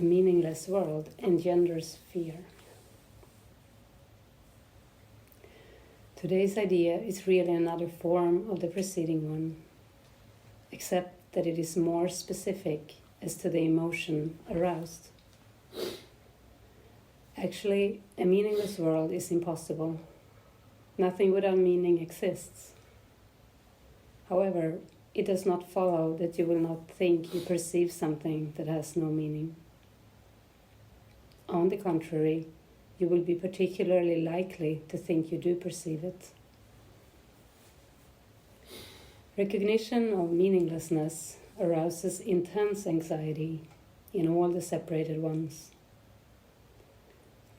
a meaningless world engenders fear. Today's idea is really another form of the preceding one, except that it is more specific as to the emotion aroused. Actually, a meaningless world is impossible. Nothing without meaning exists. However, it does not follow that you will not think you perceive something that has no meaning. On the contrary, you will be particularly likely to think you do perceive it. Recognition of meaninglessness arouses intense anxiety in all the separated ones.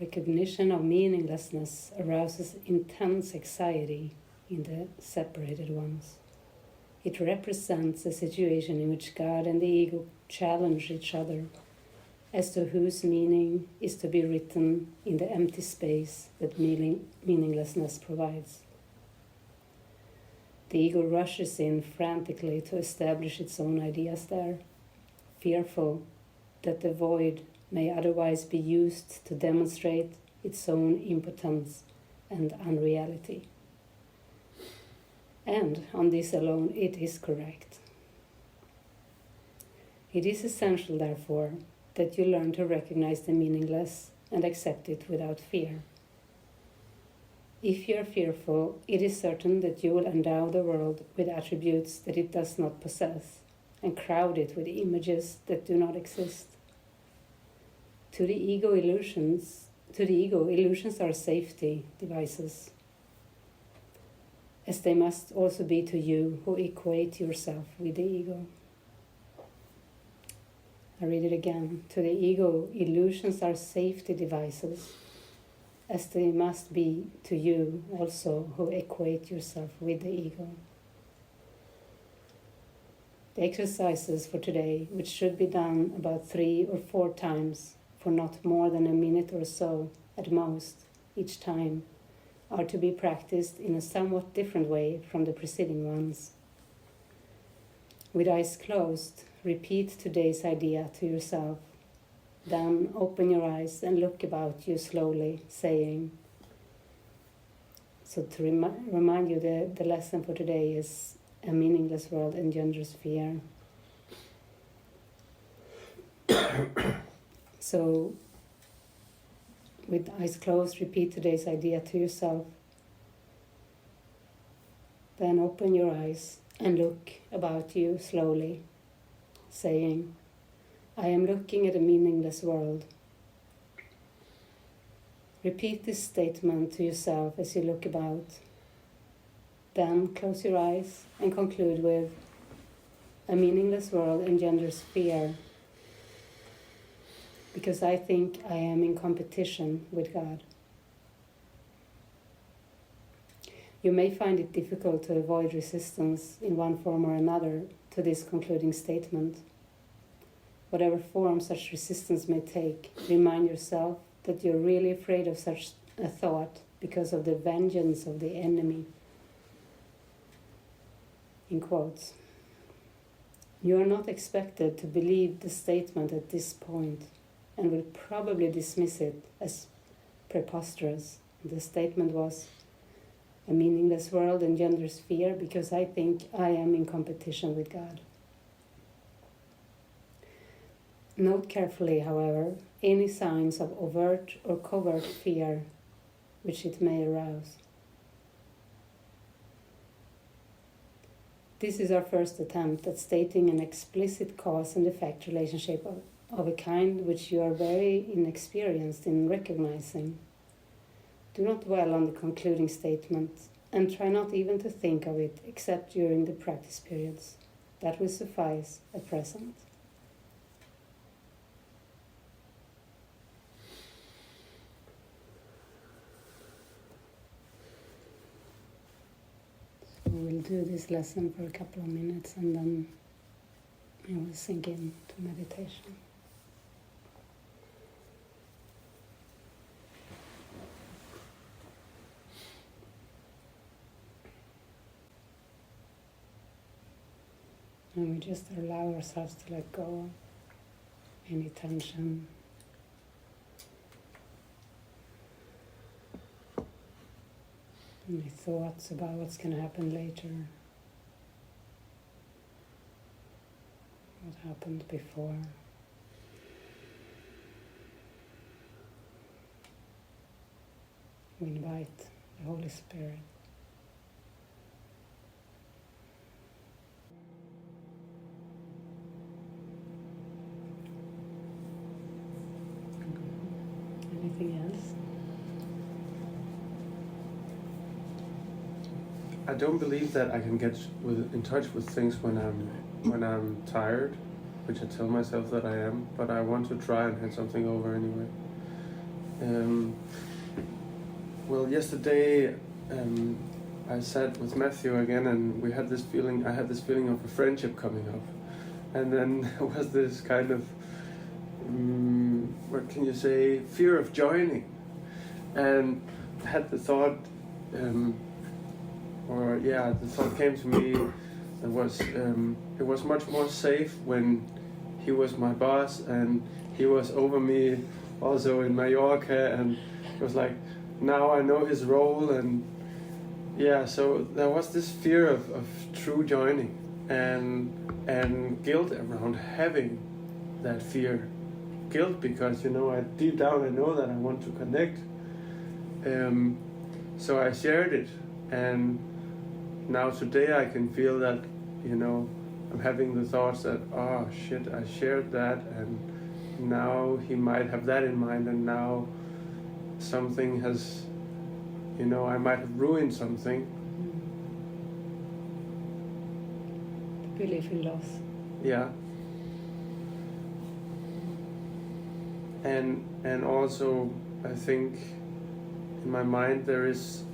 Recognition of meaninglessness arouses intense anxiety in the separated ones. It represents a situation in which God and the ego challenge each other as to whose meaning is to be written in the empty space that meaninglessness provides. The ego rushes in frantically to establish its own ideas there, fearful that the void may otherwise be used to demonstrate its own impotence and unreality. And on this alone it is correct. It is essential, therefore, that you learn to recognize the meaningless and accept it without fear. If you are fearful, it is certain that you will endow the world with attributes that it does not possess and crowd it with images that do not exist. To the ego, illusions are safety devices, as they must also be to you who equate yourself with the ego. I read it again. To the ego, illusions are safety devices, as they must be to you also who equate yourself with the ego. The exercises for today, which should be done about 3 or 4 times for not more than a minute or so at most each time, are to be practiced in a somewhat different way from the preceding ones. With eyes closed, repeat today's idea to yourself. Then open your eyes and look about you slowly, saying, so to remind you, the lesson for today is a meaningless world engenders fear. So, with eyes closed, repeat today's idea to yourself. Then open your eyes and look about you slowly, saying, I am looking at a meaningless world. Repeat this statement to yourself as you look about. Then close your eyes and conclude with, a meaningless world engenders fear, because I think I am in competition with God. You may find it difficult to avoid resistance in one form or another to this concluding statement. Whatever form such resistance may take, remind yourself that you're really afraid of such a thought because of the vengeance of the enemy. In quotes. You are not expected to believe the statement at this point and will probably dismiss it as preposterous. The statement was, a meaningless world engenders fear because I think I am in competition with God. Note carefully, however, any signs of overt or covert fear which it may arouse. This is our first attempt at stating an explicit cause and effect relationship of a kind which you are very inexperienced in recognizing. Do not dwell on the concluding statement and try not even to think of it except during the practice periods. That will suffice at present. We'll do this lesson for a couple of minutes and then I will sink into meditation. And we just allow ourselves to let go any tension. Any thoughts about what's going to happen later? What happened before? We invite the Holy Spirit. Anything else? I don't believe that I can get in touch with things when I'm tired, which I tell myself that I am, but I want to try and hand something over anyway. Well, yesterday I sat with Matthew again, and we had this feeling. I had this feeling of a friendship coming up, and then there was this kind of what can you say, fear of joining, and I had the thought. The thought came to me. It was much more safe when he was my boss and he was over me, also in Mallorca, and it was like, now I know his role, and so there was this fear of true joining and guilt around having that fear. Guilt because deep down I know that I want to connect. So I shared it, and now today I can feel that, I'm having the thoughts that, oh shit, I shared that, and now he might have that in mind, and now something has, I might have ruined something. The belief in loss. Yeah. And also, I think in my mind there is,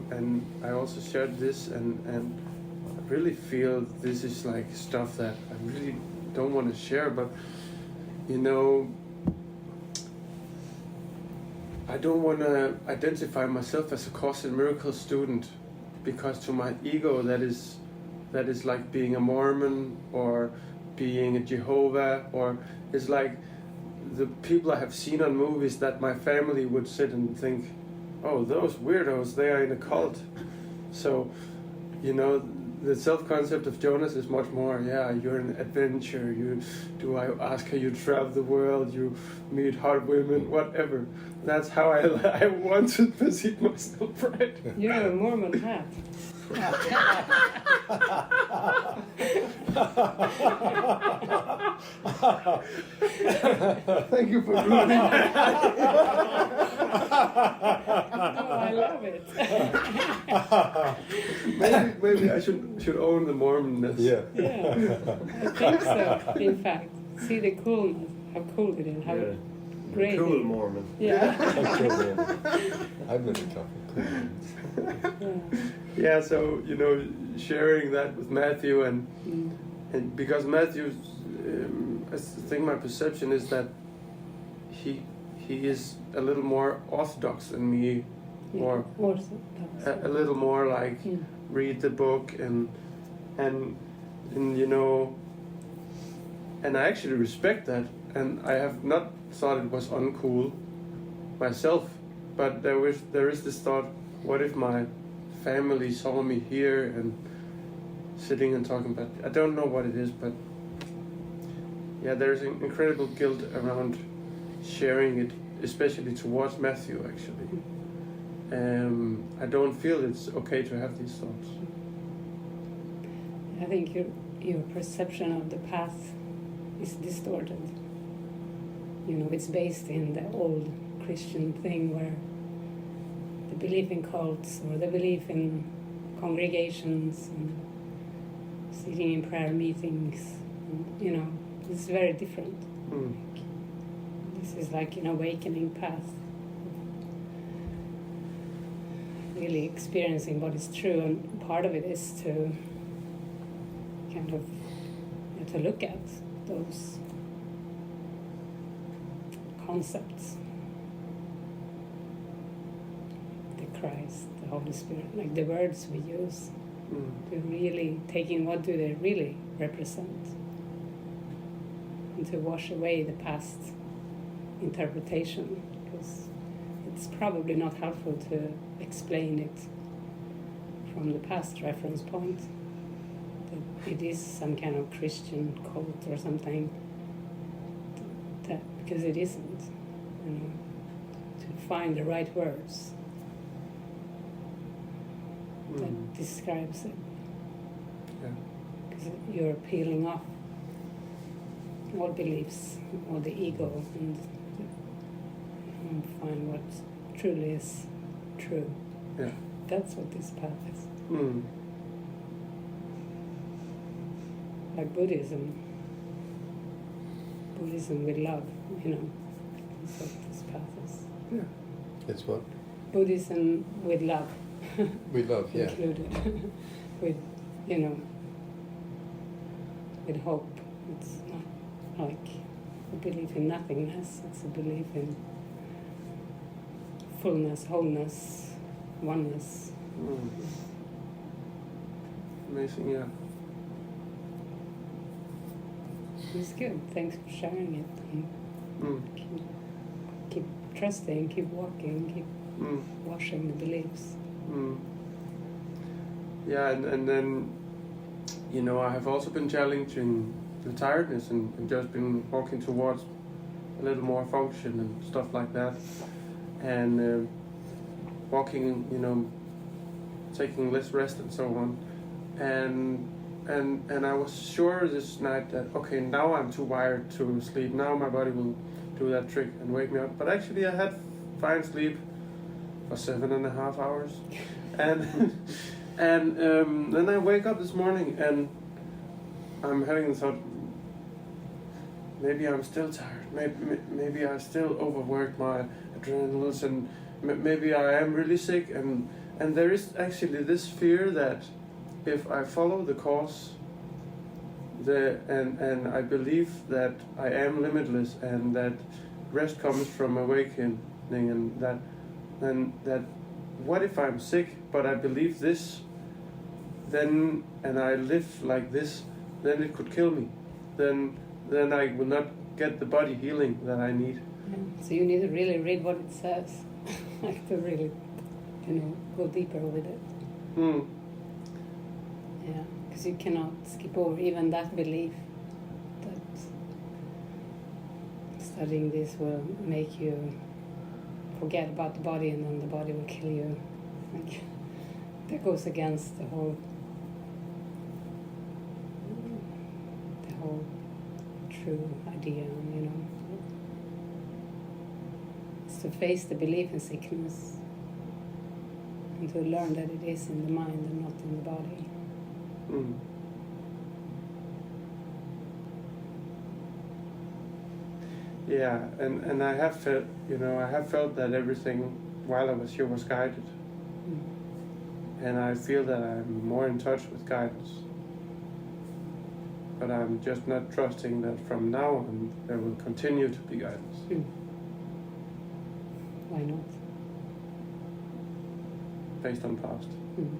and I also shared this, and I really feel this is like stuff that I really don't want to share, but I don't want to identify myself as a Course in Miracles student, because to my ego that is like being a Mormon or being a Jehovah, or it's like the people I have seen on movies that my family would sit and think, oh, those weirdos, they are in a cult. So, the self-concept of Jonas is much more, you're an adventure, you travel the world, you meet hot women, whatever. That's how I want to perceive myself, right? You have a Mormon hat. Thank you for ruining that. No, I love it. maybe I should own the Mormonness. Yeah, I think so. In fact, see the coolness, how cool it is, how great. Cool Mormon. Yeah. I've been a couple Yeah, so sharing that with Matthew, and because Matthew, I think my perception is that he is a little more orthodox than me, or a little more like read the book and I actually respect that, and I have not thought it was uncool myself, but there is this thought, what if my family saw me here and sitting and talking about, I don't know what it is, but there's an incredible guilt around sharing it, especially towards Matthew, actually. I don't feel it's okay to have these thoughts. I think your perception of the path is distorted. It's based in the old Christian thing where the belief in cults or the belief in congregations and sitting in prayer meetings, and, it's very different. This is like an awakening path, really experiencing what is true, and part of it is to kind of to look at those concepts, the Christ, the Holy Spirit, like the words we use, to really taking what do they really represent. and to wash away the past interpretation, because it's probably not helpful to explain it from the past reference point, that it is some kind of Christian cult or something, that, because it isn't, you know, to find the right words that describes it. Yeah. Because you're peeling off all beliefs, all the ego, and find what truly is true. Yeah. That's what this path is. Mm. Like Buddhism with love, you know. That's what this path is. Yeah. It's what? Buddhism with love. We love, yeah. Included. With, you know, with hope. It's not like a belief in nothingness, it's a belief in fullness, wholeness, oneness. Mm. Amazing, yeah. It's good. Thanks for sharing it. And Mm. keep trusting, keep walking, keep Mm. washing the beliefs. Mm. Yeah, and then, you know, I have also been challenging the tiredness and just been walking towards a little more function and stuff like that. And walking, you know, taking less rest and so on. And I was sure this night that, okay, now I'm too wired to sleep. Now my body will do that trick and wake me up. But actually I had fine sleep for 7.5 hours. And then I wake up this morning and I'm having the thought, maybe I'm still tired. Maybe I still overworked my adrenals, and maybe I am really sick. And there is actually this fear that if I follow the course, and I believe that I am limitless and that rest comes from awakening, and that what if I'm sick but I believe this, then and I live like this, then it could kill me. Then I will not get the body healing that I need. Yeah. So you need to really read what it says, like to really, you know, go deeper with it. Mm. Yeah, because you cannot skip over even that belief that studying this will make you forget about the body and then the body will kill you. Like, that goes against the whole true idea, you know. It's to face the belief in sickness and to learn that it is in the mind and not in the body. Mm. Yeah, and I have felt, you know, I have felt that everything while I was here was guided. Mm. And I feel that I'm more in touch with guidance. But I'm just not trusting that from now on there will continue to be guidance. Mm. Why not? Based on past. Mm.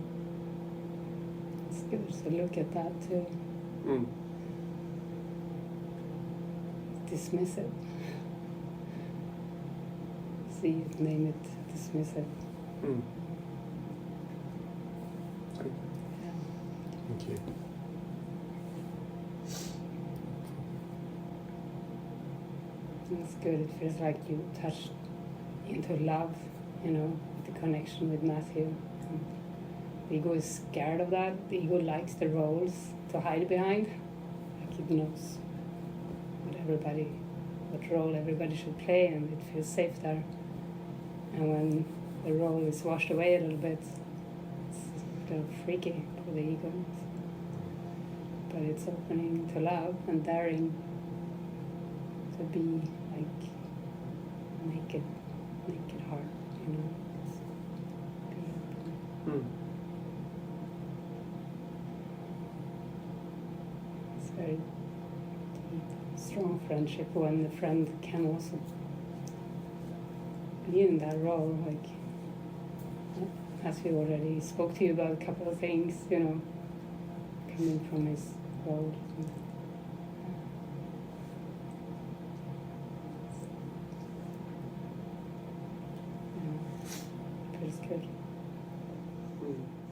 It's good to look at that too. Mm. Dismiss it. See it, name it, dismiss it. Mm. Yeah. Thank you. It's good. It feels like you touched into love, you know, the connection with Matthew. And the ego is scared of that. The ego likes the roles to hide behind. Like it knows what role everybody should play, and it feels safe there. And when the role is washed away a little bit, it's a little freaky for the ego. But it's opening to love and daring to be like naked heart, you know. Be open. Mm. It's very deep, strong friendship when the friend can also be in that role, like as we already spoke to you about a couple of things, you know, coming from his role. Astrid. Mm.